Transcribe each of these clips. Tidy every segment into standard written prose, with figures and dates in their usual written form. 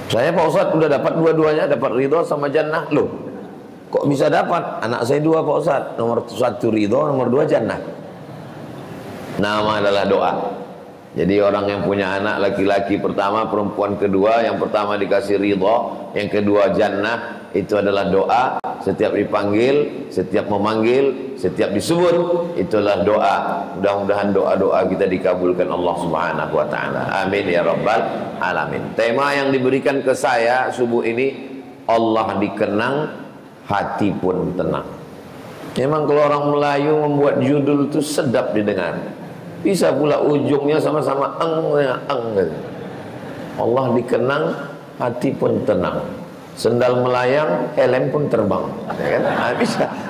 Saya Pak Ustadz udah dapat dua-duanya, dapat ridho sama jannah. Loh, kok bisa dapat? Anak saya dua Pak Ustadz, nomor satu ridho, nomor dua jannah. Nama adalah doa. Jadi orang yang punya anak laki-laki pertama, perempuan kedua, yang pertama dikasih ridho, yang kedua jannah, itu adalah doa. Setiap dipanggil, setiap memanggil, setiap disebut, itulah doa. Mudah-mudahan doa-doa kita dikabulkan Allah Subhanahu wa taala. Amin ya rabbal alamin. Tema yang diberikan ke saya subuh ini, Allah dikenang, hati pun tenang. Memang kalau orang Melayu membuat judul itu sedap didengar. Bisa pula ujungnya sama-sama eng. Allah dikenang, hati pun tenang. Sendal melayang, helm pun terbang, ya kan? Nah,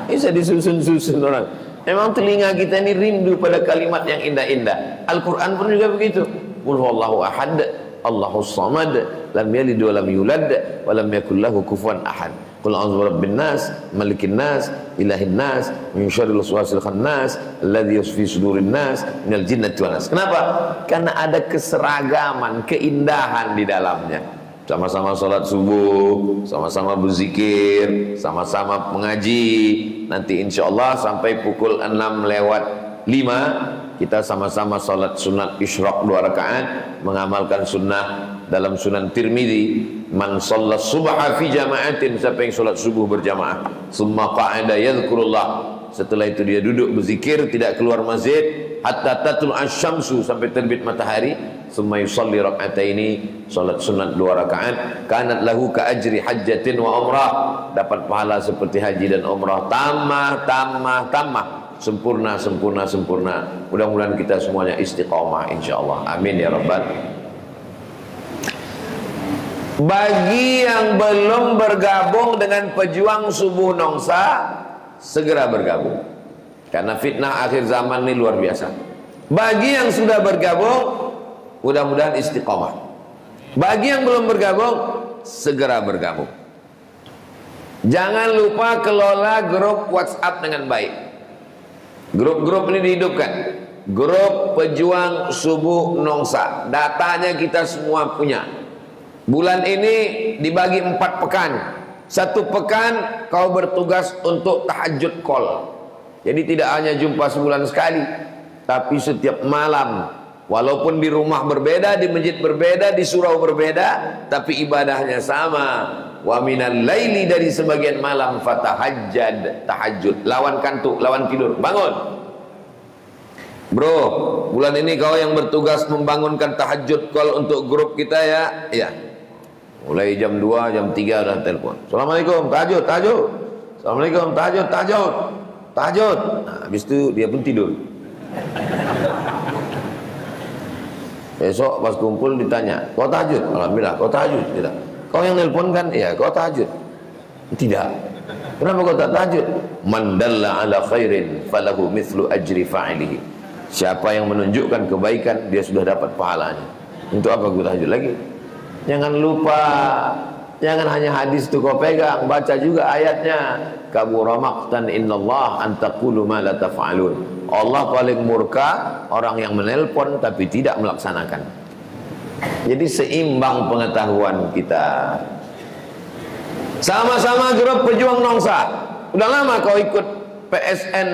bisa disusun-susun orang. Memang telinga kita ini rindu pada kalimat yang indah-indah. Al-Quran pun juga begitu. Qul huwallahu ahad, Allahus samad, lam yalid wa lam yulad, wa lam yakul lahu kufuwan ahad. Qul a'udzu birabbin nas, malikin nas, ilahin nas, min syarril waswasil khannas, alladzi yusfi sudurin nas, minal jinnati wan nas. Kenapa? Karena ada keseragaman, keindahan di dalamnya. Sama-sama sholat subuh, sama-sama berzikir, sama-sama mengaji. Nanti insya Allah sampai pukul 6:05 kita sama-sama sholat sunat isyraq 2 rakaat, mengamalkan sunnah dalam Sunan Tirmidzi, man shalla subha fi jama'atin, siapa yang sholat subuh berjamaah, summa qa'ada yadhkurullah, setelah itu dia duduk berzikir, tidak keluar masjid hatta tatul asyamsu, sampai terbit matahari, summa yusalli rak'ataini, salat sunat 2 rakaat, kanat lahu ka ajri hajjatin wa umrah, dapat pahala seperti haji dan umrah, tamah, sempurna. Mudah-mudahan kita semuanya istiqamah insyaallah. Amin ya rabbal. Bagi yang belum bergabung dengan pejuang subuh Nongsa, segera bergabung, karena fitnah akhir zaman ini luar biasa. Bagi yang sudah bergabung, mudah-mudahan istiqamah. Bagi yang belum bergabung, segera bergabung. Jangan lupa kelola grup WhatsApp dengan baik. Grup-grup ini dihidupkan. Grup pejuang subuh Nongsa, datanya kita semua punya. Bulan ini dibagi 4 pekan. 1 pekan kau bertugas untuk tahajud call. Jadi tidak hanya jumpa sebulan sekali, tapi setiap malam. Walaupun di rumah berbeda, di masjid berbeda, di surau berbeda, tapi ibadahnya sama. Wa minal laili, dari sebagian malam, fatahajjad, tahajud, lawan kantuk, lawan tidur, bangun. Bro, bulan ini kau yang bertugas membangunkan tahajud call untuk grup kita ya. Iya. Mulai jam 2, jam 3 udah telepon. Assalamualaikum, tahajud. Assalamualaikum, tahajud. Nah, habis itu dia pun tidur. Besok pas kumpul ditanya, kau tahajud? Alhamdulillah, kau tahajud? Tidak. Kau yang nelpon kan? Iya, kau tahajud? Tidak. Kenapa kau tak tahajud? Man dalla ala khairin falahu mithlu ajri fa'ilihi. Siapa yang menunjukkan kebaikan, dia sudah dapat pahalanya. Untuk apa kau tahajud lagi? Jangan lupa, jangan hanya hadis itu kau pegang, baca juga ayatnya. Kabura maqtan innallah an taqulu ma la taf'alun. Allah paling murka orang yang menelpon tapi tidak melaksanakan. Jadi seimbang pengetahuan kita. Sama-sama grup pejuang Nongsa. Udah lama kau ikut PSN,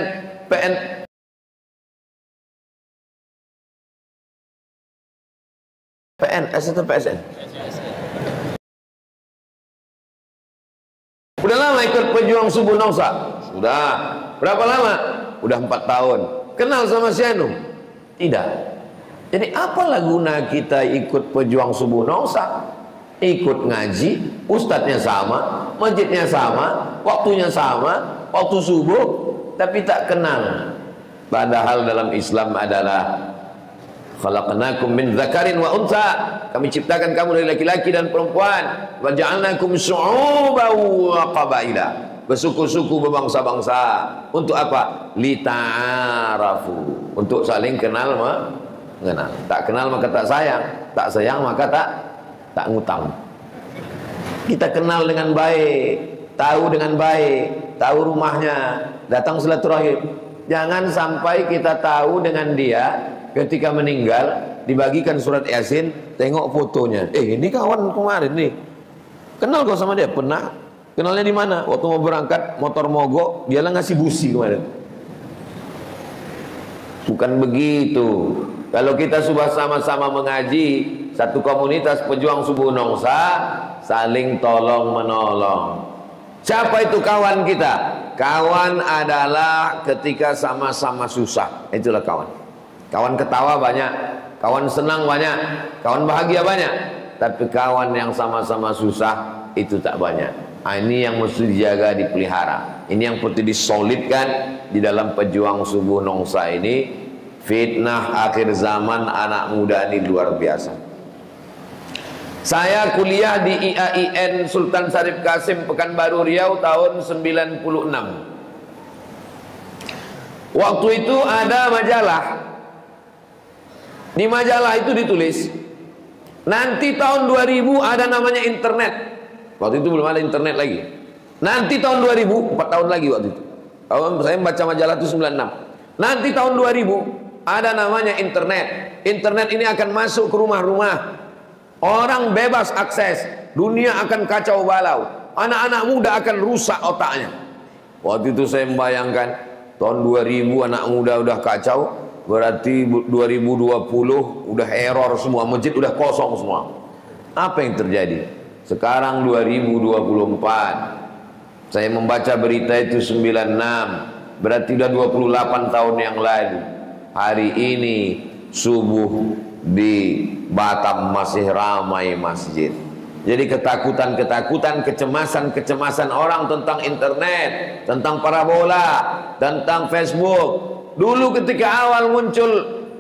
PNS atau PSN? Udah lama ikut pejuang subuh Nongsa? Sudah. Berapa lama? Udah 4 tahun. Kenal sama si Ainung? Tidak. Jadi apalah guna kita ikut pejuang subuh Nongsa? Ikut ngaji, ustadznya sama, masjidnya sama, waktunya sama, waktu subuh, tapi tak kenal. Padahal dalam Islam adalah khalaqnakum min dzakarin wa untha, kami ciptakan kamu dari laki-laki dan perempuan, wa ja'alnakum syu'uban wa qabaila, bersuku-suku, berbangsa-bangsa. Untuk apa? Lita'arafu, untuk saling kenal mengenal. Tak kenal maka tak sayang, tak sayang maka tak ngutang. Kita kenal dengan baik, tahu dengan baik, tahu rumahnya, datang silaturahim. Jangan sampai kita tahu dengan dia, ketika meninggal dibagikan surat Yasin, tengok fotonya. Ini kawan kemarin nih, Kenal kok sama dia? Pernah. Kenalnya di mana? Waktu mau berangkat motor mogok, dia lah ngasih busi kemarin. Bukan begitu. Kalau kita sudah sama-sama mengaji, satu komunitas pejuang subuh nongsa, saling tolong menolong. Siapa itu kawan kita? Kawan adalah ketika sama-sama susah. Itulah kawan. Kawan ketawa banyak, kawan senang banyak, kawan bahagia banyak. Tapi kawan yang sama-sama susah itu tak banyak. Ini yang mesti dijaga, dipelihara. Ini yang perlu disolidkan di dalam pejuang subuh nongsa ini. Fitnah akhir zaman anak muda ini luar biasa. Saya kuliah di IAIN Sultan Syarif Kasim Pekanbaru Riau tahun 96. Waktu itu ada majalah. Di majalah itu ditulis, nanti tahun 2000 ada namanya internet. Waktu itu belum ada internet lagi. Nanti tahun 2000, 4 tahun lagi waktu itu. Saya membaca majalah itu 96. Nanti tahun 2000 ada namanya internet. Internet ini akan masuk ke rumah-rumah. Orang bebas akses. Dunia akan kacau balau. Anak-anak muda akan rusak otaknya. Waktu itu saya membayangkan tahun 2000 anak muda udah kacau, berarti 2020 udah error semua, masjid udah kosong semua. Apa yang terjadi? Sekarang 2024. Saya membaca berita itu 96. Berarti udah 28 tahun yang lalu. Hari ini subuh di Batam masih ramai masjid. Jadi ketakutan-ketakutan, kecemasan-kecemasan orang tentang internet, tentang parabola, tentang Facebook. Dulu ketika awal muncul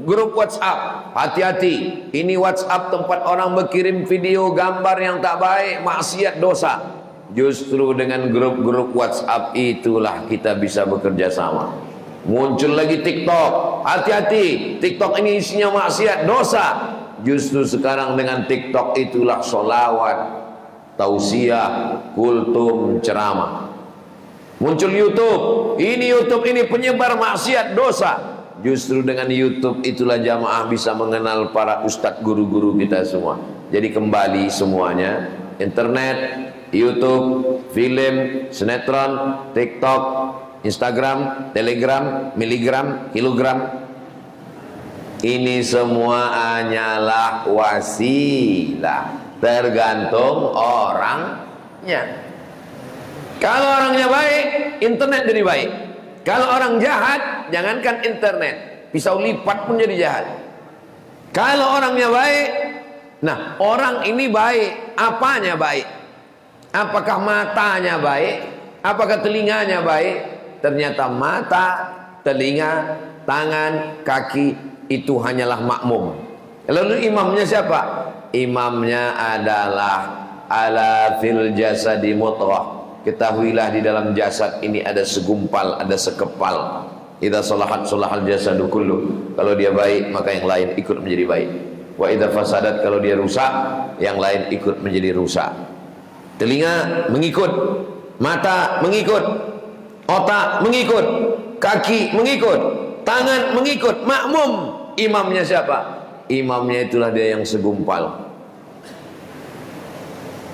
grup WhatsApp, hati-hati, ini WhatsApp tempat orang berkirim video, gambar yang tak baik, maksiat, dosa. Justru dengan grup-grup WhatsApp itulah kita bisa bekerja sama. Muncul lagi TikTok, hati-hati, TikTok ini isinya maksiat, dosa. Justru sekarang dengan TikTok itulah sholawat, tausiah, kultum, ceramah. Muncul YouTube, ini penyebar maksiat, dosa. Justru dengan YouTube itulah jamaah bisa mengenal para ustadz guru-guru kita semua. Jadi kembali semuanya, internet, YouTube, film, sinetron, TikTok, Instagram, Telegram, miligram, kilogram, ini semua hanyalah wasilah, tergantung orangnya. Kalau orangnya baik, internet jadi baik. Kalau orang jahat, jangankan internet, pisau lipat pun jadi jahat. Kalau orangnya baik, nah orang ini baik, apanya baik? Apakah matanya baik? Apakah telinganya baik? Ternyata mata, telinga, tangan, kaki itu hanyalah makmum. Lalu imamnya siapa? Imamnya adalah ala fil jasadi mutrah. Ketahuilah di dalam jasad ini ada segumpal, ada sekepal. Idza salahat salahal jasadu kullu. Kalau dia baik, maka yang lain ikut menjadi baik. Wa idza fasadat, kalau dia rusak, yang lain ikut menjadi rusak. Telinga mengikut, mata mengikut, otak mengikut, kaki mengikut, tangan mengikut, makmum. Imamnya siapa? Imamnya itulah dia yang segumpal.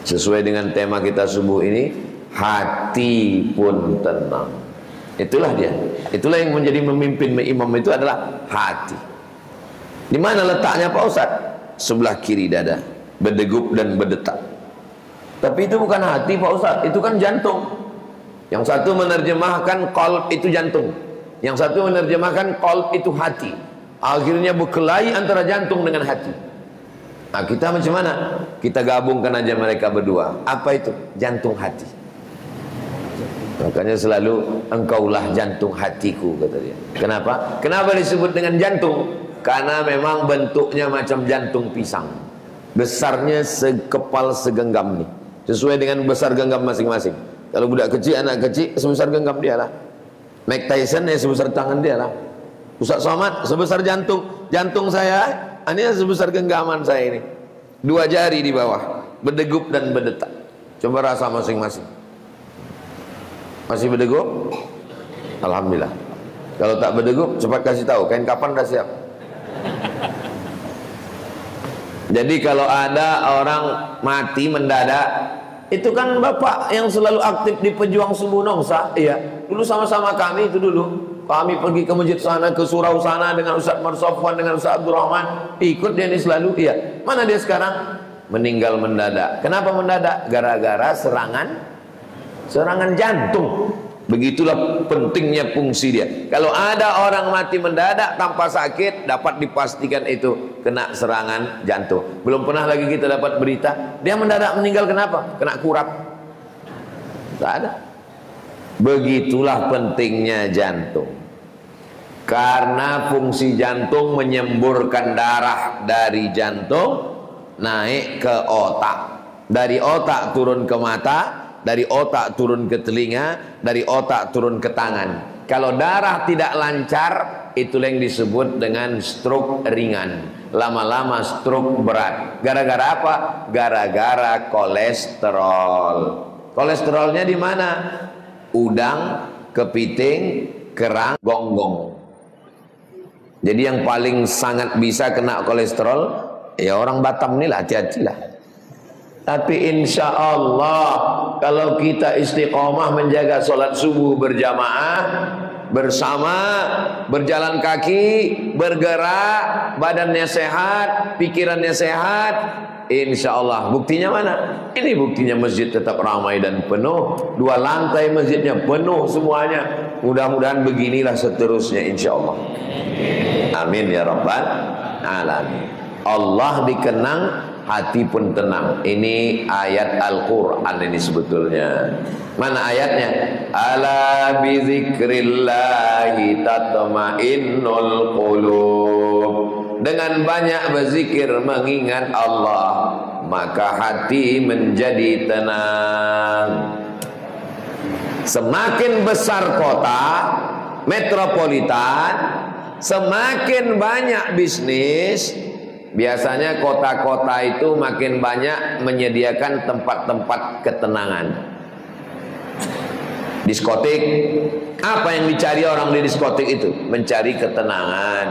Sesuai dengan tema kita subuh ini, hati pun tenang. Itulah dia. Itulah yang menjadi memimpin imam itu adalah hati. Di mana letaknya Pak Ustadz? Sebelah kiri dada, berdegup dan berdetak. Tapi itu bukan hati Pak Ustadz, itu kan jantung. Yang satu menerjemahkan qalb itu jantung, yang satu menerjemahkan qalb itu hati. Akhirnya berkelahi antara jantung dengan hati. Nah, kita macam mana? Kita gabungkan aja mereka berdua. Apa itu? Jantung hati. Makanya selalu engkaulah jantung hatiku, kata dia. Kenapa? Kenapa disebut dengan jantung? Karena memang bentuknya macam jantung pisang. Besarnya sekepal segenggam nih. Sesuai dengan besar genggam masing-masing. Kalau budak kecil, anak kecil, sebesar genggam dia lah. Mike Tyson ya sebesar tangan dia lah. Ustaz Somad sebesar jantung. Jantung saya, ini sebesar genggaman saya ini. 2 jari di bawah, berdegup dan berdetak. Coba rasa masing-masing. Masih berdegup? Alhamdulillah. Kalau tak berdegup, cepat kasih tahu. Kain kapan dah siap. Jadi kalau ada orang mati mendadak, Itu kan bapak yang selalu aktif di Pejuang Subuh Nongsa. Iya, dulu sama-sama kami itu dulu. Kami pergi ke masjid sana, ke surau sana dengan Ustaz Marsofwan, dengan Ustaz Abdul Rahman. Ikut dia ini selalu. Iya. Mana dia sekarang? Meninggal mendadak. Kenapa mendadak? Gara-gara serangan jantung. Begitulah pentingnya fungsi dia. Kalau ada orang mati mendadak tanpa sakit, dapat dipastikan itu kena serangan jantung. Belum pernah lagi kita dapat berita dia mendadak meninggal. Kenapa? Kena kurap. Tak ada. Begitulah pentingnya jantung. Karena fungsi jantung menyemburkan darah dari jantung naik ke otak, dari otak turun ke mata, dari otak turun ke telinga, dari otak turun ke tangan. Kalau darah tidak lancar, itulah yang disebut dengan stroke ringan. Lama-lama stroke berat. Gara-gara apa? Gara-gara kolesterol. Kolesterolnya di mana? Udang, kepiting, kerang, gonggong. Jadi yang paling sangat bisa kena kolesterol ya orang Batam inilah, hati-hatilah. Tapi insya Allah kalau kita istiqomah menjaga sholat subuh berjamaah bersama, berjalan kaki, bergerak, badannya sehat, pikirannya sehat, insya Allah. Buktinya mana? Ini buktinya masjid tetap ramai dan penuh. 2 lantai masjidnya penuh semuanya. Mudah-mudahan beginilah seterusnya insya Allah. Amin ya rabbal alamin. Allah dikenang, hati pun tenang. Ini ayat Al-Quran ini sebetulnya. Mana ayatnya? Ala bizikrillahi tatma'innul qulub. Dengan banyak berzikir mengingat Allah, maka hati menjadi tenang. Semakin besar kota metropolitan, semakin banyak bisnis. Biasanya kota-kota itu makin banyak menyediakan tempat-tempat ketenangan. Diskotik, apa yang dicari orang di diskotik itu? Mencari ketenangan.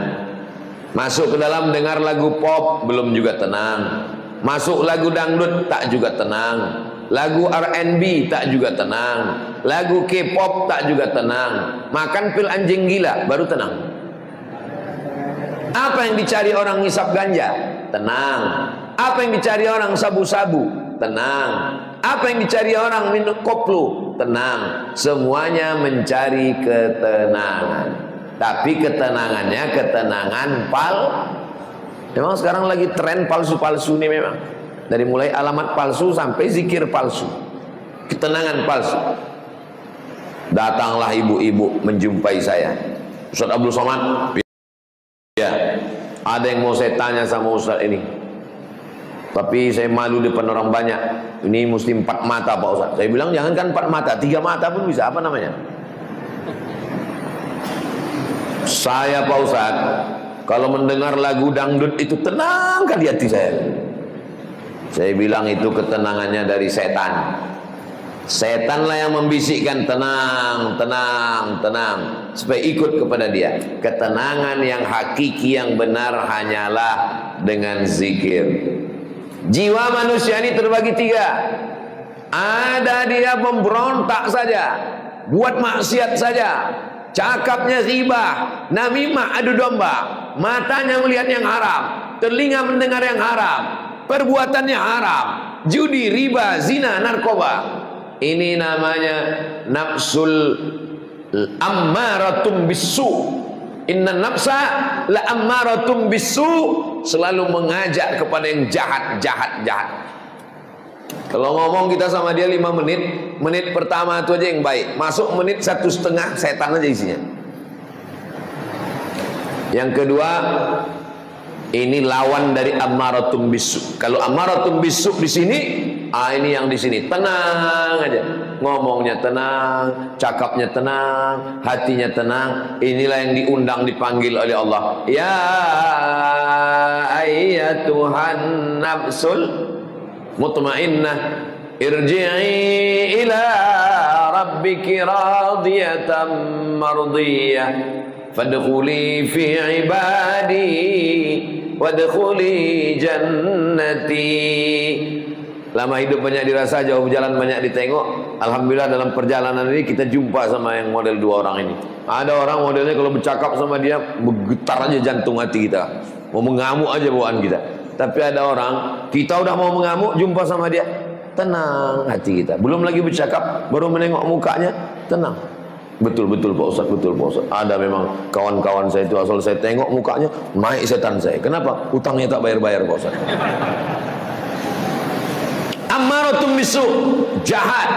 Masuk ke dalam dengar lagu pop, belum juga tenang. Masuk lagu dangdut, tak juga tenang. Lagu R&B, tak juga tenang. Lagu K-pop, tak juga tenang. Makan pil anjing gila, baru tenang. Apa yang dicari orang ngisap ganja? Tenang. Apa yang dicari orang sabu-sabu? Tenang. Apa yang dicari orang minum koplo? Tenang. Semuanya mencari ketenangan. Tapi ketenangannya ketenangan memang sekarang lagi tren palsu-palsu ini memang. Dari mulai alamat palsu sampai zikir palsu. Ketenangan palsu. Datanglah ibu-ibu menjumpai saya. Ustaz Abdul Somad. Ya, ada yang mau saya tanya sama Ustaz ini. Tapi saya malu depan orang banyak. Ini mesti 4 mata Pak Ustaz. Saya bilang jangankan 4 mata, 3 mata pun bisa. Apa namanya? Saya Pak Ustaz, kalau mendengar lagu dangdut itu tenang kali hati saya. Saya bilang itu ketenangannya dari setan. Setanlah yang membisikkan tenang, tenang, tenang, supaya ikut kepada dia. Ketenangan yang hakiki, yang benar hanyalah dengan zikir. Jiwa manusia ini terbagi 3. Ada dia pemberontak saja, buat maksiat saja, cakapnya ghibah, namimah, adu domba, matanya melihat yang haram, telinga mendengar yang haram, perbuatannya haram, judi, riba, zina, narkoba. Ini namanya nafsul ammaratum bisu. Inna nafsa la ammaratum bisu. Selalu mengajak kepada yang jahat, jahat, jahat. Kalau ngomong kita sama dia 5 menit, menit pertama itu aja yang baik. Masuk menit 1,5 setan aja isinya. Yang kedua, ini lawan dari ammaratum bisu. Kalau ammaratum bisu di sini, ini yang di sini tenang aja, ngomongnya tenang, cakapnya tenang, hatinya tenang. Inilah yang diundang, dipanggil oleh Allah. Ya ayyatuhan nafsul mutmainnah, irji'i ila rabbiki radiyatan mardiyah, fadkhuli fi ibadi wadkhuli jannati. Lama hidup banyak dirasa, jauh berjalan banyak ditengok. Alhamdulillah dalam perjalanan ini kita jumpa sama yang model dua orang ini. Ada orang modelnya kalau bercakap sama dia bergetar aja jantung hati kita, mau mengamuk aja bawaan kita. Tapi ada orang kita udah mau mengamuk, jumpa sama dia tenang hati kita. Belum lagi bercakap, baru menengok mukanya tenang. Betul-betul Pak Ustaz, betul Pak Ustaz. Ada memang kawan-kawan saya itu asal saya tengok mukanya naik setan saya. Kenapa? Utangnya tak bayar-bayar Pak Ustaz. Ammaratum bisu, jahat.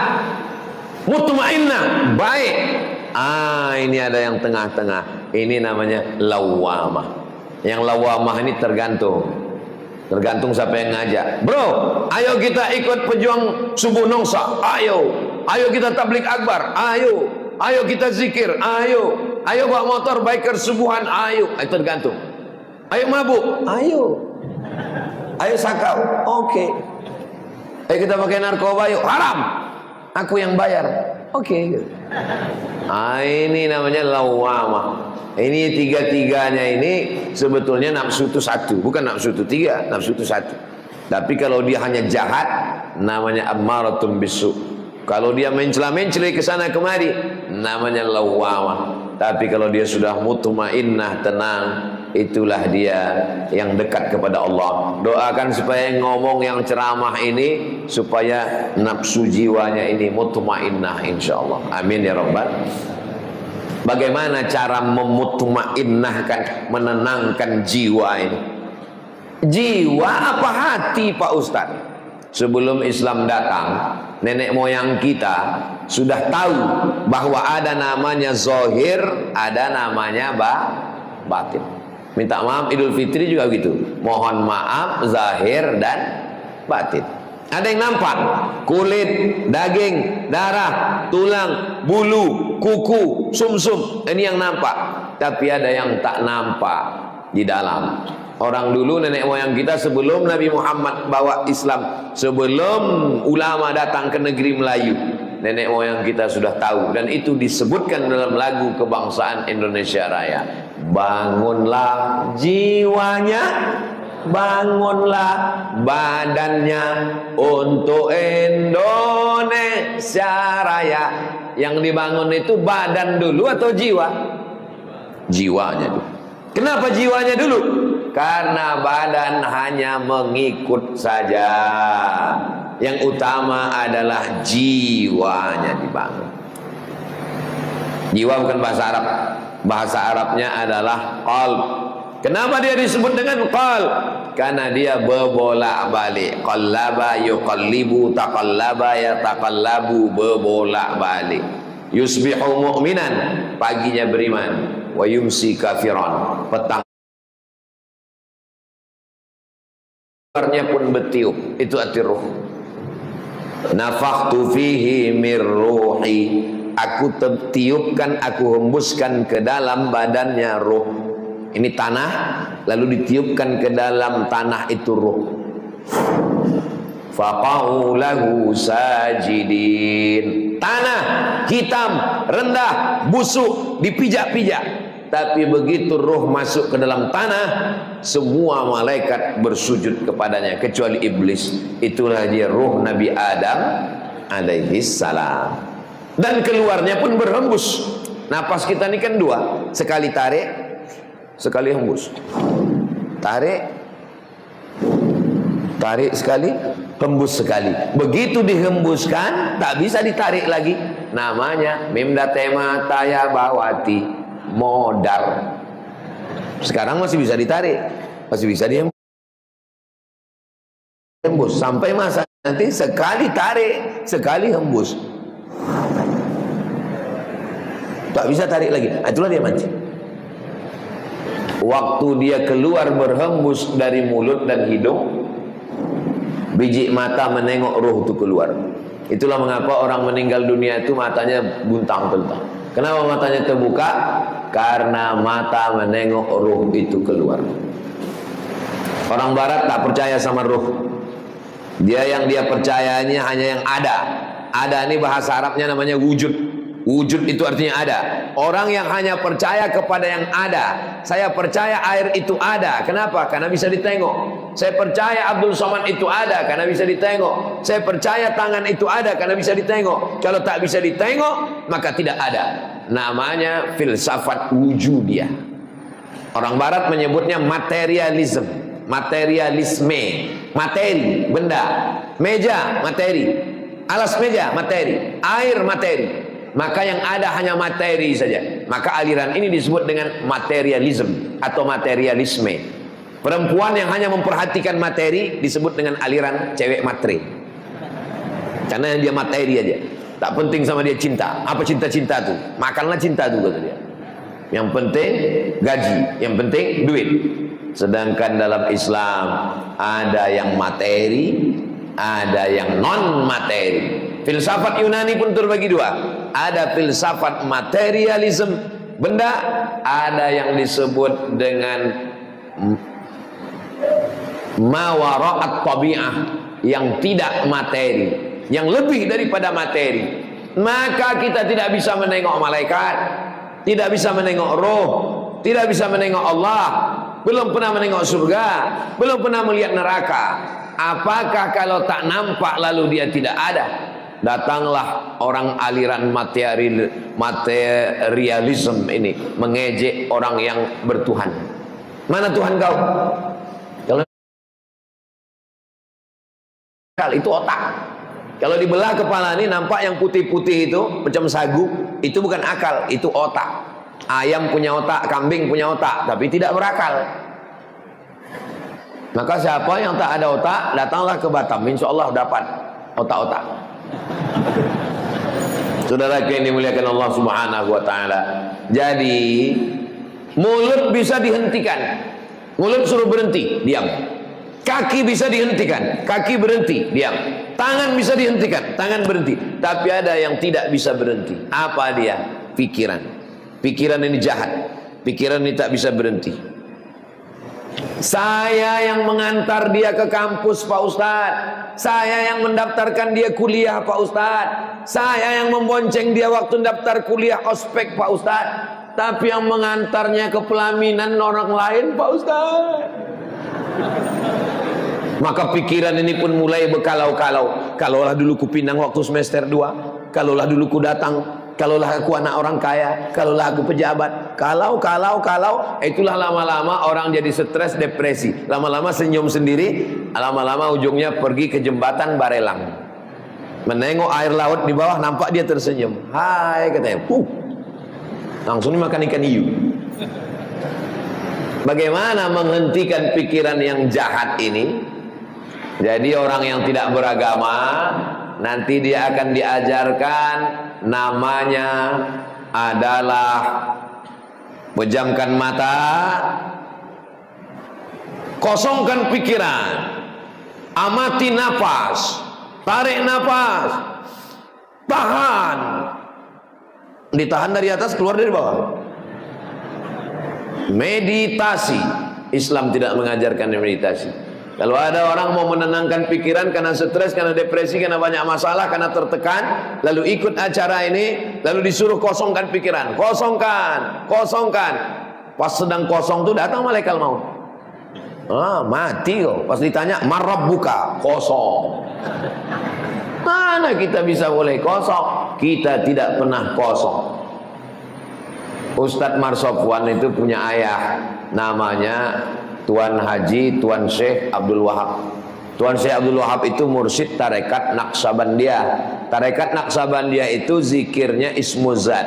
Mutmainnah, baik. Ini ada yang tengah-tengah. Ini namanya lawamah. Yang lawamah ini tergantung siapa yang ngajak. Bro, ayo kita ikut pejuang subuh nongsa. Ayo kita tablik akbar. Ayo kita zikir. Ayo bawa motor biker subuhan. Ayo, itu tergantung. Ayo mabuk. Ayo sakau. Oke. Ayo kita pakai narkoba. Yuk, haram. Aku yang bayar. Oke. Ini namanya lawamah. Ini tiga-tiganya ini sebetulnya nafsu itu satu, bukan nafsu itu tiga, nafsu itu satu. Tapi kalau dia hanya jahat, namanya ammaratum bisu. Kalau dia mencela-mencela ke sana kemari, namanya lawamah. Tapi kalau dia sudah mutmainnah, tenang, itulah dia yang dekat kepada Allah. Doakan supaya ngomong yang ceramah ini supaya nafsu jiwanya ini mutmainnah insyaallah. Amin ya rabbal. Bagaimana cara memutmainnahkan, menenangkan jiwa ini? Jiwa apa hati Pak Ustaz? Sebelum Islam datang, nenek moyang kita sudah tahu bahwa ada namanya zahir, ada namanya batin. Minta maaf Idul Fitri juga gitu. Mohon maaf zahir dan batin. Ada yang nampak kulit, daging, darah, tulang, bulu, kuku, sumsum. Ini yang nampak. Tapi ada yang tak nampak di dalam. Orang dulu nenek moyang kita sebelum Nabi Muhammad bawa Islam, sebelum ulama datang ke negeri Melayu, nenek moyang kita sudah tahu. Dan itu disebutkan dalam lagu kebangsaan Indonesia Raya. Bangunlah jiwanya, bangunlah badannya untuk Indonesia Raya. Yang dibangun itu badan dulu atau jiwa? Jiwanya dulu. Kenapa jiwanya dulu? Karena badan hanya mengikut saja. Yang utama adalah jiwanya dibangun. Jiwa bukan bahasa Arab. Bahasa Arabnya adalah qalb. Kenapa dia disebut dengan qalb? Karena dia berbolak-balik. Qallaba yuqallibu, taqallaba yataqallabu, berbolak-balik. Yusbihu mu'minan, paginya beriman, wa yumsi kafiran, petang keluarnya pun bertiup. Itu arti ruh. Nafakhtu fihi mir ruhi, aku tiupkan, aku hembuskan ke dalam badannya ruh. Ini tanah, lalu ditiupkan ke dalam tanah itu ruh. Faqa'u lahu sajidin. Tanah hitam, rendah, busuk, dipijak-pijak. Tapi begitu ruh masuk ke dalam tanah, semua malaikat bersujud kepadanya kecuali iblis. Itulah dia ruh Nabi Adam alaihi salam. Dan keluarnya pun berhembus. Napas kita ini kan dua, sekali tarik, sekali hembus. Tarik, tarik sekali, hembus sekali. Begitu dihembuskan, tak bisa ditarik lagi. Namanya mimdatema taya bawati, modar. Sekarang masih bisa ditarik, masih bisa dihembus. Sampai masa nanti sekali tarik, sekali hembus. Tak bisa tarik lagi. Itulah dia mati. Waktu dia keluar berhembus dari mulut dan hidung, biji mata menengok ruh itu keluar. Itulah mengapa orang meninggal dunia itu matanya buntang-teltang. Kenapa matanya terbuka? Karena mata menengok ruh itu keluar. Orang barat tak percaya sama ruh. Dia percayanya hanya yang ada. Ada ini bahasa Arabnya namanya wujud. Wujud itu artinya ada. Orang yang hanya percaya kepada yang ada. Saya percaya air itu ada. Kenapa? Karena bisa ditengok. Saya percaya Abdul Somad itu ada karena bisa ditengok. Saya percaya tangan itu ada karena bisa ditengok. Kalau tak bisa ditengok, maka tidak ada. Namanya filsafat wujudiyah. Orang barat menyebutnya materialism, materialisme. Materi, benda. Meja, materi. Alas meja, materi. Air, materi. Maka yang ada hanya materi saja. Maka aliran ini disebut dengan materialism atau materialisme. Perempuan yang hanya memperhatikan materi disebut dengan aliran cewek matre. Karena dia materi aja. Tak penting sama dia cinta. Apa cinta-cinta tuh? Makanlah cinta tuh kata dia. Yang penting gaji, yang penting duit. Sedangkan dalam Islam ada yang materi, ada yang non materi. Filsafat Yunani pun terbagi dua. Ada filsafat materialism, benda, ada yang disebut dengan mawara'at tabi'ah, yang tidak materi, yang lebih daripada materi. Maka kita tidak bisa menengok malaikat, tidak bisa menengok roh, tidak bisa menengok Allah, belum pernah menengok surga, belum pernah melihat neraka. Apakah kalau tak nampak lalu dia tidak ada? Datanglah orang aliran materialism ini mengejek orang yang bertuhan. Mana Tuhan kau? Kalau itu otak. Kalau dibelah kepala ini nampak yang putih-putih itu macam sagu, itu bukan akal, itu otak. Ayam punya otak, kambing punya otak, tapi tidak berakal. Maka siapa yang tak ada otak, datanglah ke Batam, insya Allah dapat otak-otak. Saudara yang dimuliakan Allah Subhanahu wa taala. Jadi mulut bisa dihentikan. Mulut suruh berhenti, diam. Kaki bisa dihentikan, kaki berhenti, diam. Tangan bisa dihentikan, tangan berhenti. Tapi ada yang tidak bisa berhenti. Apa dia? Pikiran. Pikiran ini jahat. Pikiran ini tak bisa berhenti. Saya yang mengantar dia ke kampus Pak Ustadz, saya yang mendaftarkan dia kuliah Pak Ustadz, saya yang membonceng dia waktu daftar kuliah ospek Pak Ustadz. Tapi yang mengantarnya ke pelaminan orang lain Pak Ustadz. Maka pikiran ini pun mulai berkalau-kalau. Kalaulah dulu ku pinang waktu semester 2, kalaulah dulu ku datang, kalaulah aku anak orang kaya, kalaulah aku pejabat, kalau, itulah lama-lama orang jadi stres, depresi. Lama-lama senyum sendiri, lama-lama ujungnya pergi ke jembatan Barelang. Menengok air laut di bawah, nampak dia tersenyum. Hai katanya, langsung dimakan ikan hiu. Bagaimana menghentikan pikiran yang jahat ini? Jadi orang yang tidak beragama nanti dia akan diajarkan namanya adalah pejamkan mata, kosongkan pikiran, amati nafas, tarik nafas, tahan. Ditahan dari atas, keluar dari bawah. Meditasi. Islam tidak mengajarkan meditasi. Kalau ada orang mau menenangkan pikiran karena stres, karena depresi, karena banyak masalah, karena tertekan, lalu ikut acara ini, lalu disuruh kosongkan pikiran, kosongkan. Pas sedang kosong tuh datang malaikat maut. Mati kok. Pas ditanya, marabbuka, kosong. Mana kita bisa boleh kosong? Kita tidak pernah kosong. Ustadz Marsofwan itu punya ayah, namanya Tuan Haji Tuan Syekh Abdul Wahab. Tuan Syekh Abdul Wahab itu mursyid tarekat Naqsabandiyah. Tarekat Naqsabandiyah itu zikirnya Ismuzat.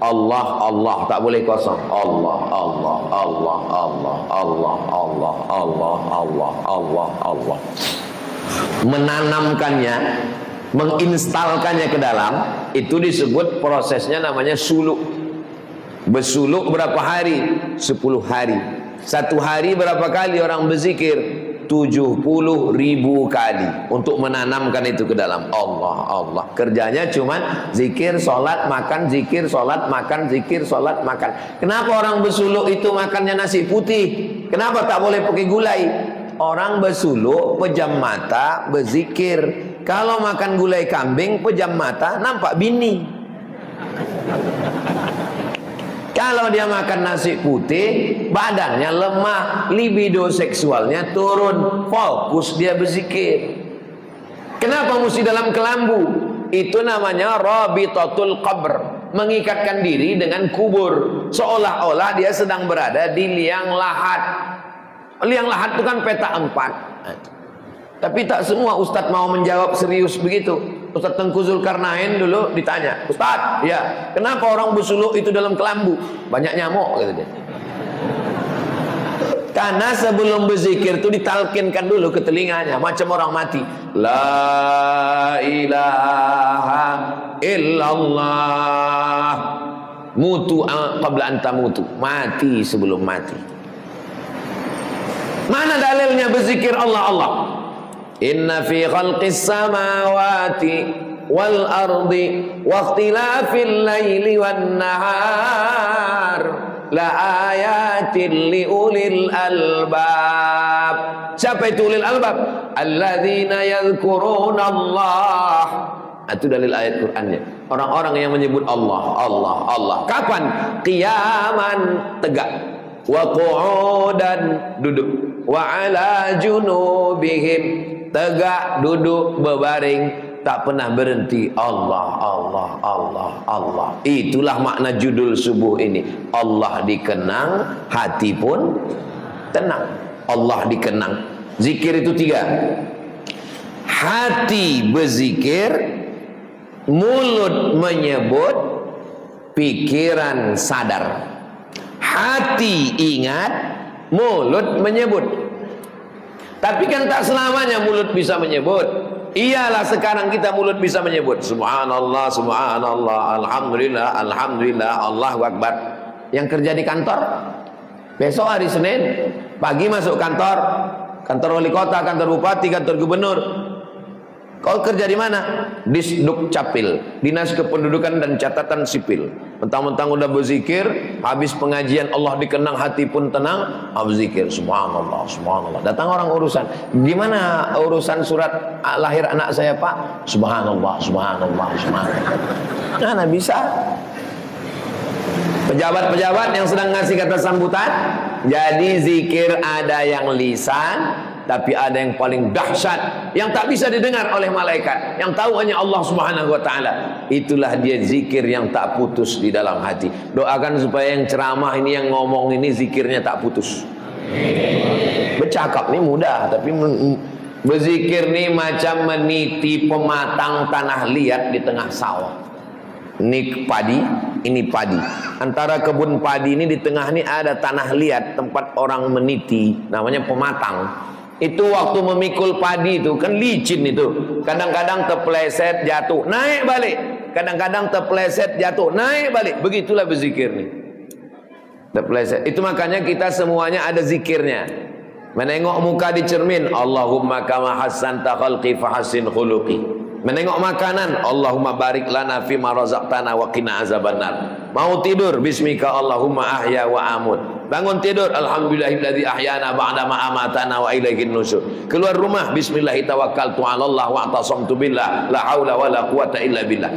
Allah, Allah, tak boleh kosong. Allah, Allah, Allah, Allah, Allah, Allah, Allah, Allah, Allah, Allah. Menanamkannya, menginstalkannya ke dalam, itu disebut prosesnya namanya suluk. Bersuluk berapa hari? 10 hari. Satu hari berapa kali orang berzikir? 70.000 kali untuk menanamkan itu ke dalam. Allah, Allah. Kerjanya cuma zikir, sholat, makan, zikir, sholat, makan, zikir, sholat, makan. Kenapa orang bersuluk itu makannya nasi putih? Kenapa tak boleh pakai gulai? Orang bersuluk, pejam mata, berzikir. Kalau makan gulai kambing, pejam mata, nampak bini. Kalau dia makan nasi putih, badannya lemah, libido seksualnya turun, fokus dia berzikir. Kenapa mesti dalam kelambu? Itu namanya rabitatul qabr, mengikatkan diri dengan kubur, seolah-olah dia sedang berada di liang lahat. Liang lahat itu kan peta 4. Tapi tak semua ustadz mau menjawab serius begitu. Ustadz Tengku Zulkarnain dulu ditanya, Ustadz, ya, kenapa orang bersuluk itu dalam kelambu? Banyak nyamuk, kata dia. Karena sebelum berzikir itu ditalkinkan dulu ke telinganya, macam orang mati. La ilaha illallah. Mutu qabla anta mutu. Mati sebelum mati. Mana dalilnya berzikir Allah Allah? Inna fi khalqis samawati wal ardi wa ikhtilafil laili wan nahar la ayatin li ulil albab. Siapa itu ulil albab? Alladzina yadhkuruna Allah. Itu dalil ayat Qur'annya. Orang-orang yang menyebut Allah, Allah, Allah. Kapan? Qiyaman, tegak. Wa qu'udan, duduk. Wa ala junubihim, tegak, duduk, berbaring, tak pernah berhenti. Allah, Allah, Allah, Allah. Itulah makna judul subuh ini. Allah dikenang, hati pun tenang. Allah dikenang. Zikir itu 3. Hati berzikir, mulut menyebut, pikiran sadar. Hati ingat, mulut menyebut. Tapi kan tak selamanya mulut bisa menyebut. Iyalah sekarang kita mulut bisa menyebut Subhanallah, Subhanallah, Alhamdulillah, Alhamdulillah, Allahu Akbar. Yang kerja di kantor, besok hari Senin pagi masuk kantor, kantor wali kota, kantor bupati, kantor gubernur. Kau kerja di mana? Disduk Capil, Dinas Kependudukan dan Catatan Sipil. Mentang-mentang udah berzikir, habis pengajian Allah dikenang, hati pun tenang, berzikir Subhanallah, Subhanallah. Datang orang urusan, gimana urusan surat lahir anak saya Pak? Subhanallah, Subhanallah, Subhanallah. Mana bisa? Pejabat-pejabat yang sedang ngasih kata sambutan. Jadi zikir ada yang lisan, tapi ada yang paling dahsyat, yang tak bisa didengar oleh malaikat, yang tahu hanya Allah Subhanahu wa ta'ala. Itulah dia zikir yang tak putus di dalam hati. Doakan supaya yang ceramah ini, yang ngomong ini, zikirnya tak putus. Bercakap ini mudah, tapi berzikir ini macam meniti pematang tanah liat di tengah sawah. Ini padi, ini padi. Antara kebun padi ini, di tengah ini ada tanah liat, tempat orang meniti, namanya pematang. Itu waktu memikul padi itu kan licin itu. Kadang-kadang terpeleset jatuh, naik balik. Kadang-kadang terpeleset jatuh, naik balik. Begitulah berzikir nih. Terpeleset. Itu makanya kita semuanya ada zikirnya. Menengok muka di cermin, Allahumma kama hassanta khalqi fahassin khuluqi. Menengok makanan, Allahumma barik lana fima razaqtana wa qina azabannar. Mau tidur, bismika Allahumma ahya wa amut. Bangun tidur, alhamdulillahilladzi ahyana ba'da ma amatana wa ilaihin nusyur. Keluar rumah, bismillahi tawakkaltu 'ala Allah wa atasamtu billah, la haula wala quwata illa billah.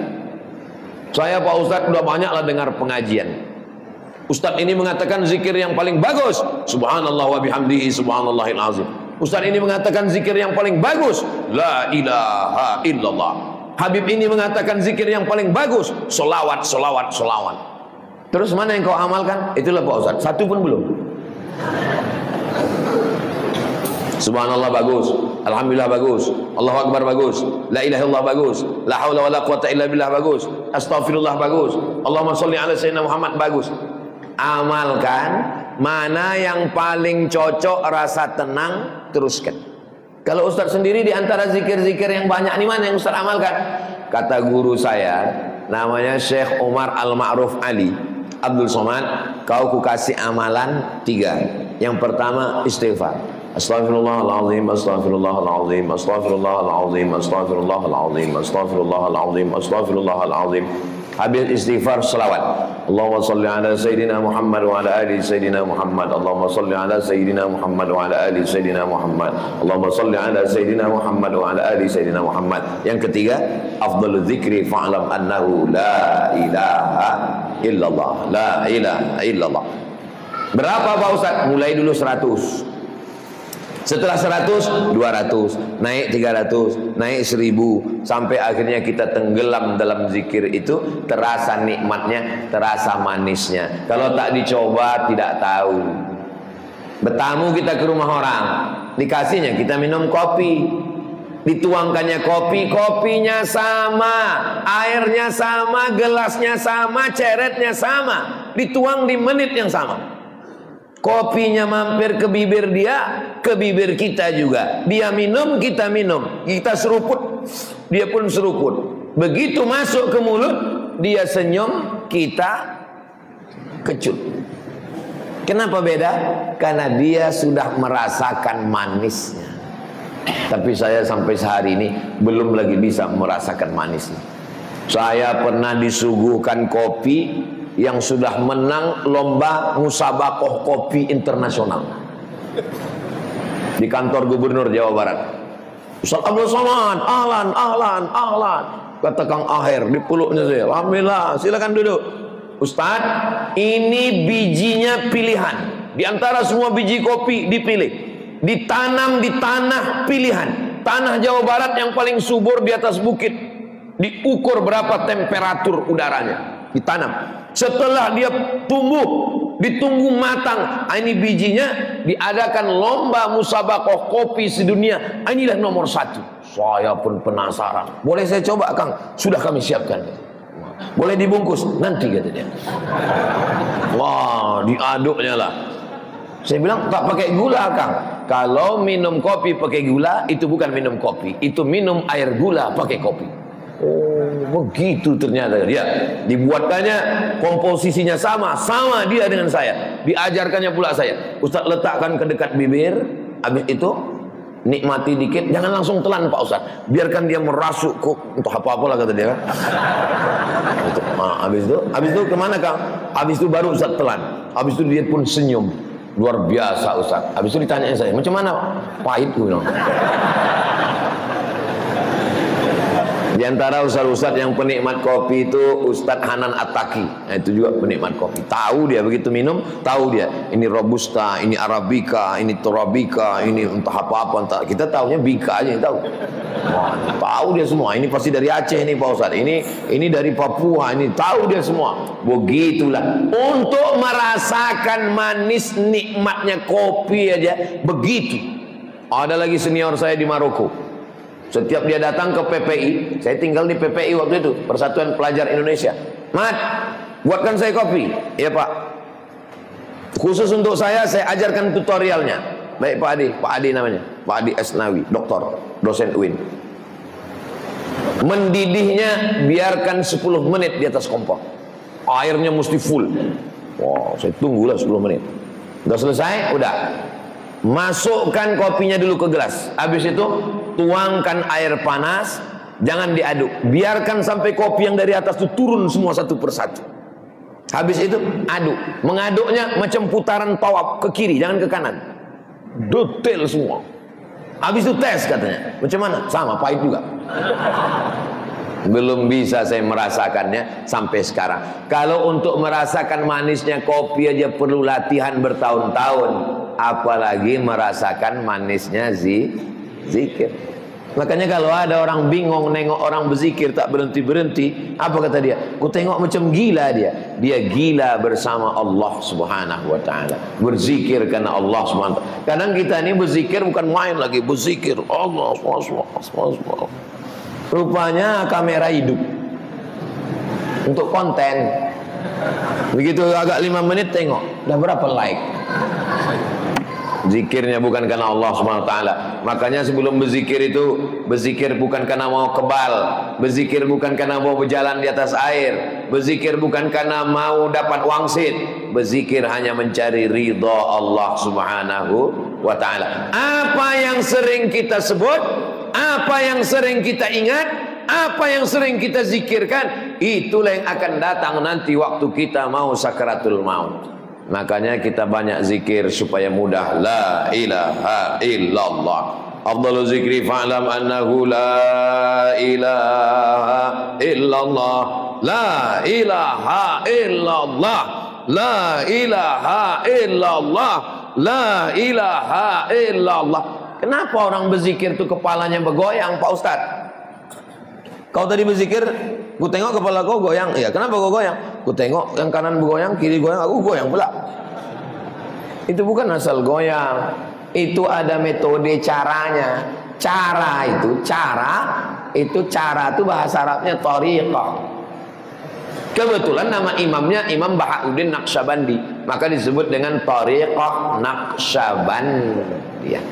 Saya Pak Ustaz sudah banyaklah dengar pengajian. Ustaz ini mengatakan zikir yang paling bagus, subhanallah wa bihamdihi subhanallahil azim. Ustaz ini mengatakan zikir yang paling bagus, la ilaha illallah. Habib ini mengatakan zikir yang paling bagus, solawat, solawat, solawat. Terus mana yang kau amalkan? Itulah Pak Ustaz, satu pun belum. Subhanallah bagus, alhamdulillah bagus, Allahu Akbar bagus, la ilaha illallah bagus, la haula wala quwata illa billah bagus, astaghfirullah bagus, Allahumma sholli ala sayyidina Muhammad bagus. Amalkan. Mana yang paling cocok, rasa tenang, teruskan. Kalau Ustaz sendiri di antara zikir-zikir yang banyak ini, mana yang Ustaz amalkan? Kata guru saya, namanya Syekh Umar Al-Ma'ruf Ali Abdul Somad, kau kukasih amalan 3. Yang pertama istighfar. Astaghfirullahaladzim, astaghfirullahaladzim, astaghfirullahaladzim, astaghfirullahaladzim, astaghfirullahaladzim, astaghfirullahaladzim. Habis istighfar selawat. Allahumma salli ala Sayyidina Muhammad wa ala ali Sayyidina Muhammad. Allahumma salli ala Sayyidina Muhammad wa ala ali Sayyidina Muhammad. Allahumma salli ala Sayyidina Muhammad wa ala ali Sayyidina Muhammad. Yang ketiga, afdhalul dzikri fa'lam annahu la ilaha illallah. La ilaha illallah. Berapa Pak Ustaz? Mulai dulu 100. Setelah 100, 200, naik 300, naik 1000, sampai akhirnya kita tenggelam dalam zikir itu, terasa nikmatnya, terasa manisnya. Kalau tak dicoba tidak tahu. Bertamu kita ke rumah orang, dikasihnya kita minum kopi, dituangkannya kopi, kopinya sama, airnya sama, gelasnya sama, ceretnya sama, dituang di menit yang sama. Kopinya mampir ke bibir dia, ke bibir kita juga. Dia minum, kita minum. Kita seruput, dia pun seruput. Begitu masuk ke mulut, dia senyum, kita kecut. Kenapa beda? Karena dia sudah merasakan manisnya. Tapi saya sampai sehari ini belum lagi bisa merasakan manisnya. Saya pernah disuguhkan kopi yang sudah menang lomba musabaqah kopi internasional di kantor gubernur Jawa Barat. Ustaz Abdul Somad, ahlan, ahlan, ahlan, kata Kang Aher di peluknya saya. Alhamdulillah, silakan duduk. Ustaz, ini bijinya pilihan. Di antara semua biji kopi dipilih, ditanam di tanah pilihan, tanah Jawa Barat yang paling subur di atas bukit. Diukur berapa temperatur udaranya, ditanam. Setelah dia tumbuh, ditunggu matang, ini bijinya diadakan lomba musabaqah kopi sedunia. Inilah nomor 1. Saya pun penasaran. Boleh saya coba Kang? Sudah kami siapkan. Boleh dibungkus? Nanti kata dia. Wah, diaduknya lah. Saya bilang tak pakai gula Kang. Kalau minum kopi pakai gula, itu bukan minum kopi, itu minum air gula pakai kopi. Oh, begitu ternyata dia. Dibuatkannya komposisinya sama dia dengan saya. Diajarkannya pula saya. Ustaz letakkan ke dekat bibir, habis itu nikmati dikit, jangan langsung telan Pak Ustaz. Biarkan dia merasuk kok untuk apa-apalah kata dia kan. Nah, habis itu kemana Kang? Habis itu baru Ustaz telan. Habis itu dia pun senyum. Luar biasa Ustaz. Habis itu ditanyain saya, macam mana? Pahit gue bilang. Di antara ustaz-ustaz yang penikmat kopi itu Ustaz Hanan Attaqi. Nah, itu juga penikmat kopi. Tahu dia begitu minum, tahu dia. Ini Robusta, ini Arabica, ini Torabika, ini entah apa-apa, entah. Kita tahunya Bika aja, tahu. Wah, tahu dia semua. Ini pasti dari Aceh nih Pak Ustaz. Ini dari Papua, ini tahu dia semua. Begitulah. Untuk merasakan manis nikmatnya kopi aja begitu. Ada lagi senior saya di Maroko. Setiap dia datang ke PPI, saya tinggal di PPI waktu itu, Persatuan Pelajar Indonesia. Mat, buatkan saya kopi. Iya Pak. Khusus untuk saya ajarkan tutorialnya. Baik Pak Adi namanya, Pak Adi Asnawi, doktor, dosen UIN. Mendidihnya biarkan 10 menit di atas kompor. Airnya mesti full. Wow, saya tunggulah 10 menit. Udah selesai, udah. Masukkan kopinya dulu ke gelas. Habis itu tuangkan air panas, jangan diaduk. Biarkan sampai kopi yang dari atas itu turun semua satu persatu. Habis itu aduk. Mengaduknya macam putaran tawaf, ke kiri, jangan ke kanan. Detail semua. Habis itu tes katanya. Macam mana? Sama, pahit juga. Belum bisa saya merasakannya sampai sekarang. Kalau untuk merasakan manisnya kopi aja perlu latihan bertahun-tahun, apalagi merasakan manisnya zikir. Makanya kalau ada orang bingung nengok orang berzikir tak berhenti-berhenti, apa kata dia? Ku tengok macam gila dia. Dia gila bersama Allah Subhanahu wa taala. Berzikir karena Allah Subhanahu wa taala. Kadang kita ini berzikir bukan main lagi, berzikir Allah Subhanahu. Rupanya kamera hidup untuk konten. Begitu agak 5 menit tengok, udah berapa like. Zikirnya bukan karena Allah SWT. Makanya sebelum berzikir itu, berzikir bukan karena mau kebal, berzikir bukan karena mau berjalan di atas air, berzikir bukan karena mau dapat wangsit, berzikir hanya mencari ridha Allah Subhanahu wa ta'ala. Apa yang sering kita sebut, apa yang sering kita ingat, apa yang sering kita zikirkan, itulah yang akan datang nanti waktu kita mau sakaratul maut. Makanya kita banyak zikir supaya mudah. La ilaha illallah. Afdalu zikri fa'lam annahu la ilaha illallah. La ilaha illallah. La ilaha illallah. La ilaha illallah. Kenapa orang berzikir itu kepalanya bergoyang, Pak Ustaz? Kau tadi berzikir, ku tengok kepala kau goyang. Iya, kenapa kau goyang? Ku tengok yang kanan bergoyang, kiri goyang, aku goyang pula. Itu bukan asal goyang. Itu ada metode caranya. Cara itu bahasa Arabnya tariqah. Kebetulan nama imamnya Imam Bahauddin Naqsyabandi, maka disebut dengan tariqah Naqsyabandi. Ya.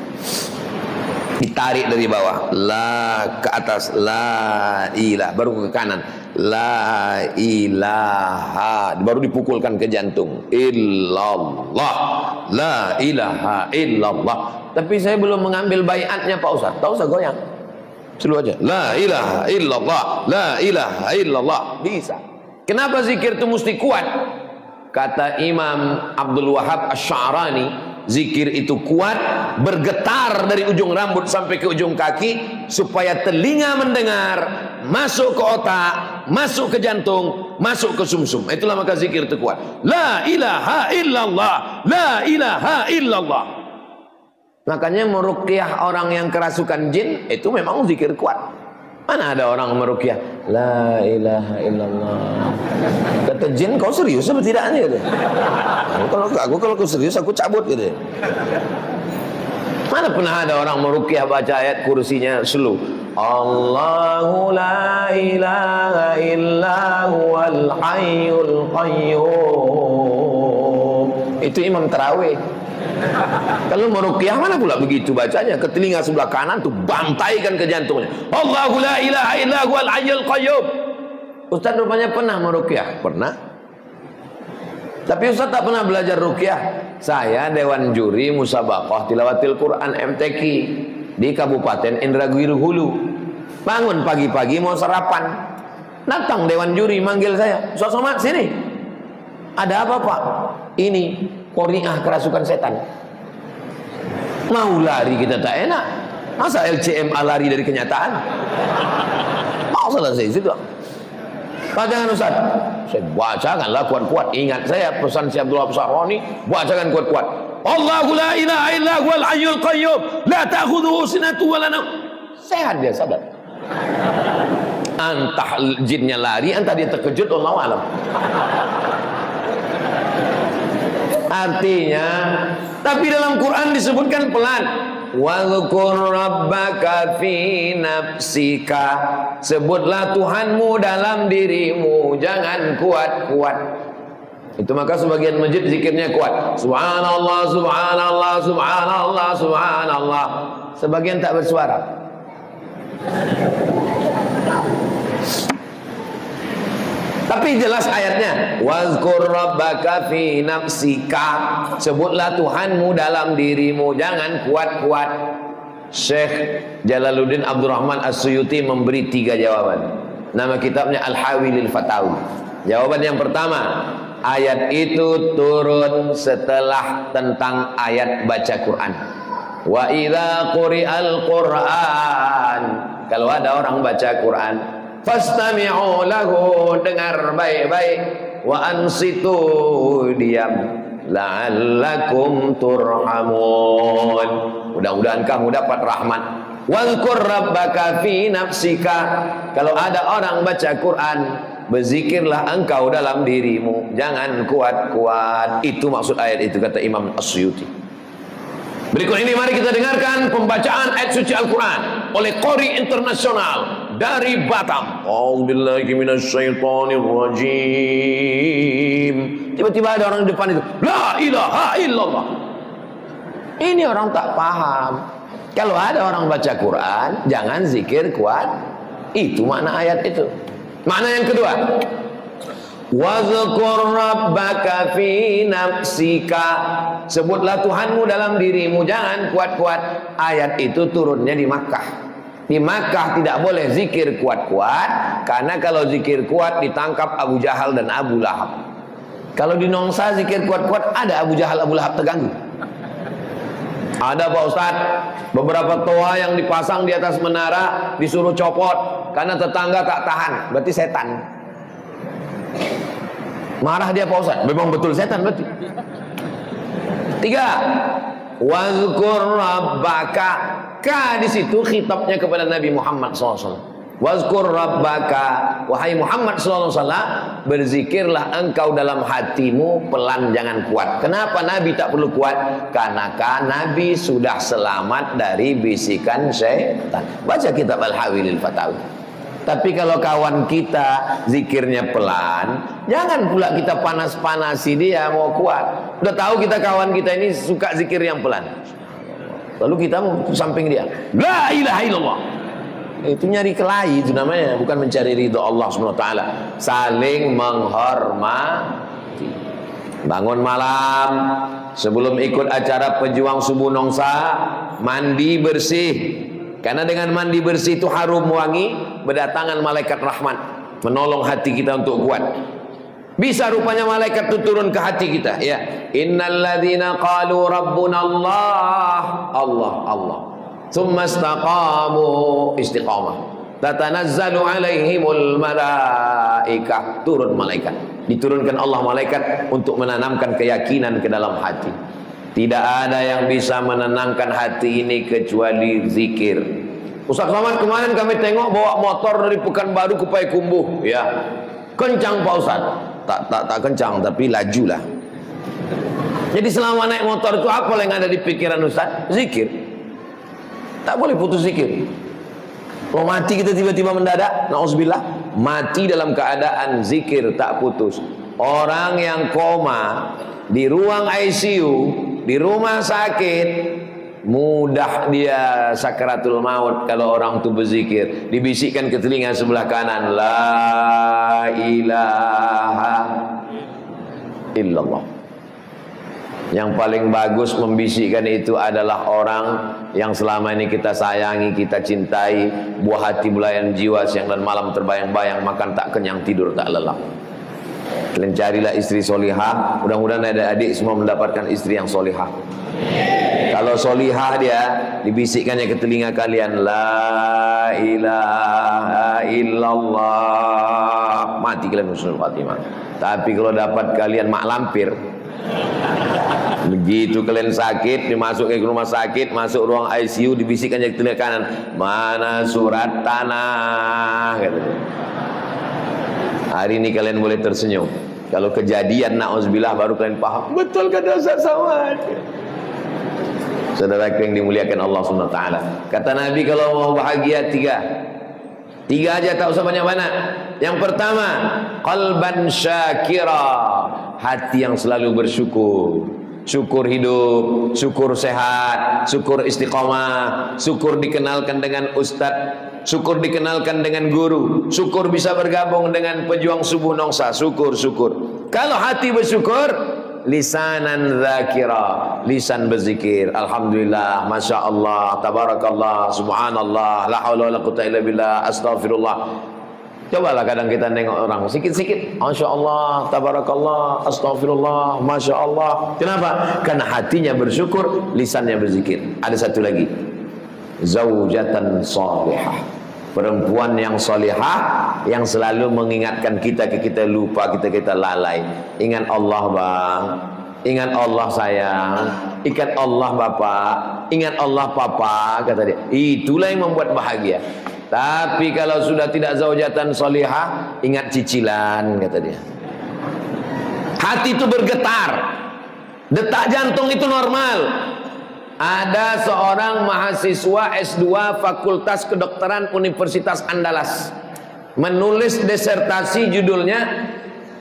Ditarik dari bawah, la ke atas, la ilah, baru ke kanan, la ilaha, baru dipukulkan ke jantung, illallah, la ilaha illallah. Tapi saya belum mengambil baiatnya Pak Ustaz. Tak usah goyang, selalu aja, la ilaha illallah, la ilaha illallah. Bisa. Kenapa zikir itu mesti kuat? Kata Imam Abdul Wahab Asy-Sya'rani, zikir itu kuat, bergetar dari ujung rambut sampai ke ujung kaki, supaya telinga mendengar, masuk ke otak, masuk ke jantung, masuk ke sumsum. Itulah maka zikir itu kuat. La ilaha illallah, la ilaha illallah. Makanya meruqyah orang yang kerasukan jin itu memang zikir kuat. Mana ada orang meruqyah la ilaha illallah. Kata jin, kau serius apa tidak gitu. Kalau aku serius aku cabut gitu. Mana pernah ada orang meruqyah baca ayat kursinya slow. Allahu la ilaha illa huwal hayyul qayyum. Itu imam tarawih. Kalau meruqyah mana pula begitu bacanya, ke telinga sebelah kanan tuh bantaikan ke jantungnya. Allahu la ilaha illa huwal hayyul qayyum. Ustaz rupanya pernah meruqyah? Pernah. Tapi Ustaz tak pernah belajar ruqyah. Saya dewan juri musabaqah tilawatil Quran MTQ di Kabupaten Indragiri Hulu. Bangun pagi-pagi mau sarapan. Datang dewan juri manggil saya. Ustaz Somad sini. Ada apa Pak? Ini Qori'ah kerasukan setan. Mau lari kita tak enak. Masa LCMA lari dari kenyataan? Mau selesai situ. Bacakan Ustaz. Saya bacakanlah kuat-kuat. Ingat saya pesan si Abdullah Saroni, bacakan kuat-kuat. Allahu la ilaha illa huwal hayyul qayyum, la ta'khudhuhu sinatun wa la nawm. Sehat dia, sadar. Entah jinnya lari, entah dia terkejut, wallahu alam. Artinya, tapi dalam Quran disebutkan pelan. Wadhkur rabbaka fi nafsika. Sebutlah Tuhanmu dalam dirimu, jangan kuat-kuat. Itu maka sebagian masjid zikirnya kuat. Subhanallah, subhanallah, subhanallah, subhanallah. Sebagian tak bersuara. Tapi jelas ayatnya, wazkur rabbaka fi nafsika. Sebutlah Tuhanmu dalam dirimu, jangan kuat-kuat. Syekh Jalaluddin Abdurrahman As-Suyuti memberi 3 jawaban. Nama kitabnya Al-Hawi lil Fatawi. Jawaban yang pertama, ayat itu turun setelah tentang ayat baca Quran. Wa idza quri'al Quran, kalau ada orang baca Quran, fastami'u lahu, dengar baik-baik, wa ansitu, diam, la'allakum turhamun, mudah-mudahan kamu dapat rahmat. Wadhkur rabbaka fi nafsika, kalau ada orang baca Quran, berzikirlah engkau dalam dirimu, jangan kuat-kuat. Itu maksud ayat itu, kata Imam As-Suyuti. Berikut ini mari kita dengarkan pembacaan ayat suci Al-Quran oleh qori internasional dari Batam. A'udzubillahi minasyaitonirrajim. Tiba-tiba ada orang di depan itu, la ilaha illallah. Ini orang tak paham. Kalau ada orang baca Quran, jangan zikir kuat. Itu makna ayat itu. Makna yang kedua, wazkur rabbaka fi nafsika. Sebutlah Tuhanmu dalam dirimu, jangan kuat-kuat. Ayat itu turunnya di Makkah. Di Makkah tidak boleh zikir kuat-kuat, karena kalau zikir kuat ditangkap Abu Jahal dan Abu Lahab. Kalau di Nongsa zikir kuat-kuat, ada Abu Jahal, Abu Lahab terganggu. Ada Pak Ustadz, beberapa toa yang dipasang di atas menara disuruh copot karena tetangga tak tahan, berarti setan. Marah dia Pak Ustadz, memang betul setan berarti. 3. Wazkur rabbaka. Ka di situ khitabnya kepada Nabi Muhammad SAW. Wazkur rabbaka, wahai Muhammad SAW, berzikirlah engkau dalam hatimu pelan, jangan kuat. Kenapa Nabi tak perlu kuat? Karena Nabi sudah selamat dari bisikan syaitan. Baca kitab Al-Hawilil Fatawi. Tapi kalau kawan kita zikirnya pelan, jangan pula kita panas-panasi dia mau kuat. Udah tahu kita kawan kita ini suka zikir yang pelan, lalu kita mau samping dia, la ilaha illallah. Itu nyari kelahi, itu namanya, bukan mencari ridho Allah SWT. Saling menghormati. Bangun malam sebelum ikut acara pejuang subuh Nongsa, mandi bersih. Karena dengan mandi bersih itu harum wangi, berdatangan malaikat rahmat menolong hati kita untuk kuat. Bisa rupanya malaikat itu turun ke hati kita, ya. Innalladzina qalu rabbuna Allah, Allah, Allah. Tsumma istaqamu, istiqamah. Tatanazzalu alaihimul malaikah, turun malaikat. Diturunkan Allah malaikat untuk menanamkan keyakinan ke dalam hati. Tidak ada yang bisa menenangkan hati ini kecuali zikir. Ustaz Somad, kemarin kami tengok bawa motor dari Pekanbaru ke Payakumbuh, ya. Kencang Pak Ustaz. Tak kencang, tapi laju lah. Jadi selama naik motor itu apa yang ada di pikiran Ustaz? Zikir. Tak boleh putus zikir. Kalau mati kita tiba-tiba mendadak, na'udzubillah, mati dalam keadaan zikir tak putus. Orang yang koma di ruang ICU, di rumah sakit, mudah dia sakaratul maut kalau orang itu berzikir. Dibisikkan ke telinga sebelah kanan, la ilaha illallah. Yang paling bagus membisikkan itu adalah orang yang selama ini kita sayangi, kita cintai, buah hati belayan jiwa, siang dan malam terbayang-bayang, makan tak kenyang, tidur tak lelap. Kalian carilah istri solihah. Mudah-mudahan adik-adik semua mendapatkan istri yang solihah. Kalau solihah dia, dibisikkannya ke telinga kalian, la ilaha illallah, mati kalian husnul khatimah. Tapi kalau dapat kalian mak lampir, begitu kalian sakit, dimasukin ke rumah sakit, masuk ruang ICU, dibisikkannya ke telinga kanan, mana surat tanah, gitu. Hari ini kalian boleh tersenyum. Kalau kejadian na'udzubillah baru kalian paham, betul kata Ustaz Somad. Saudara yang dimuliakan Allah SWT, kata Nabi kalau mau bahagia tiga aja, tak usah banyak-banyak. Yang pertama, qalban syakira, hati yang selalu bersyukur. Syukur hidup, syukur sehat, syukur istiqomah, syukur dikenalkan dengan ustadz, syukur dikenalkan dengan guru, syukur bisa bergabung dengan pejuang subuh Nongsa, syukur. Kalau hati bersyukur, lisanan dzakira, lisan berzikir, alhamdulillah, masya Allah, tabarakallah, subhanallah, la haula wala quwwata illa billah, astagfirullah. Cobalah kadang kita nengok orang sikit-sikit, masya Allah, tabarakallah, astagfirullah, masya Allah. Kenapa? Karena hatinya bersyukur, lisannya berzikir. Ada satu lagi, zaujatan salihah, perempuan yang salihah, yang selalu mengingatkan kita lupa, kita lalai. Ingat Allah bang, ingat Allah sayang, ingat Allah bapak, ingat Allah papa, kata dia. Itulah yang membuat bahagia. Tapi kalau sudah tidak zaujatan salihah, ingat cicilan, kata dia. Hati itu bergetar, detak jantung itu normal. Ada seorang mahasiswa S2 Fakultas Kedokteran Universitas Andalas menulis disertasi judulnya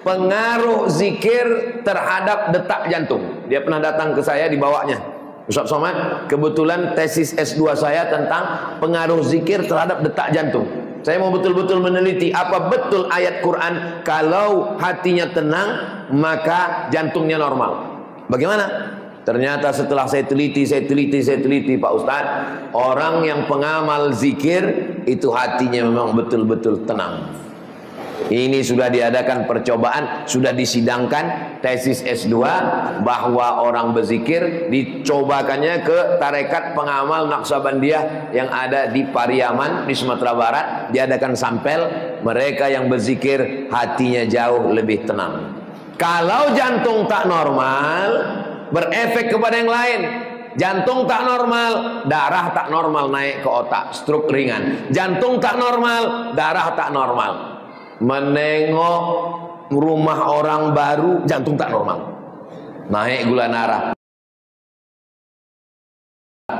pengaruh zikir terhadap detak jantung. Dia pernah datang ke saya, dibawanya Ustaz Somad, kebetulan tesis S2 saya tentang pengaruh zikir terhadap detak jantung. Saya mau betul-betul meneliti apa betul ayat Quran kalau hatinya tenang maka jantungnya normal. Bagaimana? Ternyata setelah saya teliti Pak Ustadz, orang yang pengamal zikir itu hatinya memang betul-betul tenang. Ini sudah diadakan percobaan, sudah disidangkan tesis S2 bahwa orang berzikir dicobakannya ke tarekat pengamal Naqsabandiyah yang ada di Pariaman di Sumatera Barat. Diadakan sampel, mereka yang berzikir hatinya jauh lebih tenang. Kalau jantung tak normal, berefek kepada yang lain. Jantung tak normal, darah tak normal naik ke otak, stroke ringan. Jantung tak normal, darah tak normal. Menengok rumah orang baru, jantung tak normal, naik gula darah,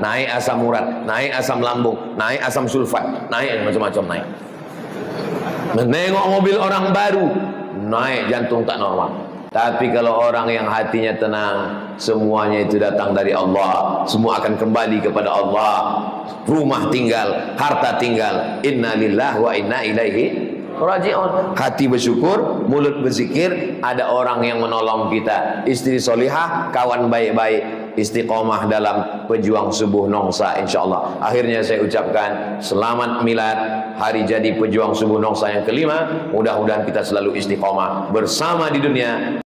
naik asam urat, naik asam lambung, naik asam sulfat, naik macam-macam naik. Menengok mobil orang baru, naik jantung tak normal. Tapi kalau orang yang hatinya tenang, semuanya itu datang dari Allah, semua akan kembali kepada Allah. Rumah tinggal, harta tinggal, inna lillahi wa inna ilaihi raji'un. Hati bersyukur, mulut berzikir, ada orang yang menolong kita, istri solihah, kawan baik-baik, istiqomah dalam pejuang subuh nongsa insyaallah. Akhirnya saya ucapkan selamat milad hari jadi pejuang subuh nongsa yang kelima. Mudah-mudahan kita selalu istiqomah bersama di dunia.